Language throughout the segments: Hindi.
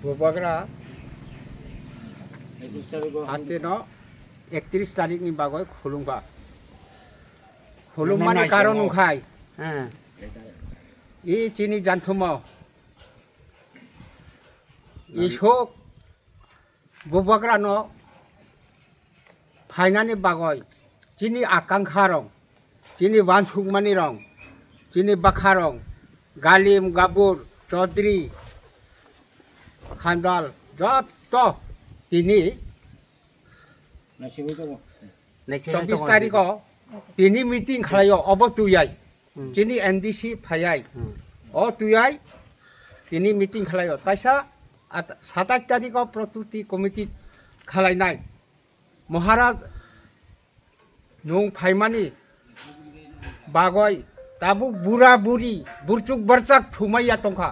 बुबाग्रा हास्ते न 31 तारीख नि बागय खुलुमबा खुलुममानि कारण उखाय इ चिनि जानथुमाव इसोक बुबाग्रा न फाइनानि बागय चिनि आकांक्षा रं चिनि वानसुकमानि रं चिनि बाखा रं गालिम गाबुर चौधरी खान्दाल जत तिनी 24 तारीख तिनी मीटिंग खालायो अब तुयाय चिनि एनडीसी फायाय ओ तुयाय तिनी मीटिंग खालायो ताइसा 27 तारीख प्रस्तुति कमिटी खालायनाय महाराज नुं फाइमानि बागय ताबु बुरा बुरी बुरचुक बरचाक थुमाया तंखा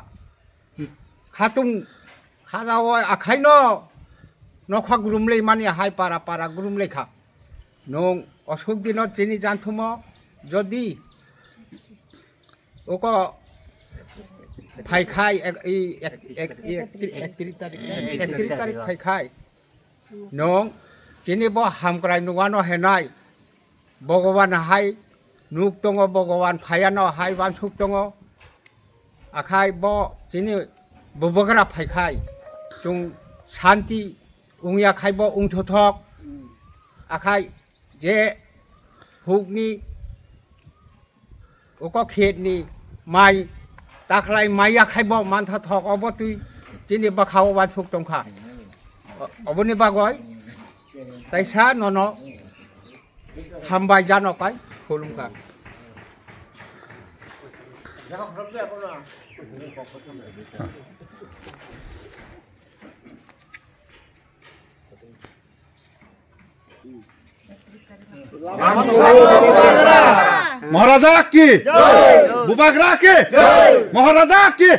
खातुं खाजाव आखायनो नखा गुरुमले मानि हाय पारा पारा गुरुमलेखा नं अशोक दिन तिनि जानथुम जदि ओक फाइखाय 31 तारीख फाइखाय नं जेनेबा हामग्राय नुवानो हेनाय भगवान हाय नुक दङ भगवान फायानो हाय वानसुक दङ आखाय ब जेने बुबाग्रा फाइखाय जों शांति उंया खायब उंथथक आखाय जे हुकनि ओक खेतनि माइ दाखलाय माइया खायब मानथथक अब तुइ जेने बाखाव वानसुक दंखा अबनि बागय ताइसा नन हामबाय जानकाय खुलुमखा महाराजा की बुबाग्रा की महाराजा की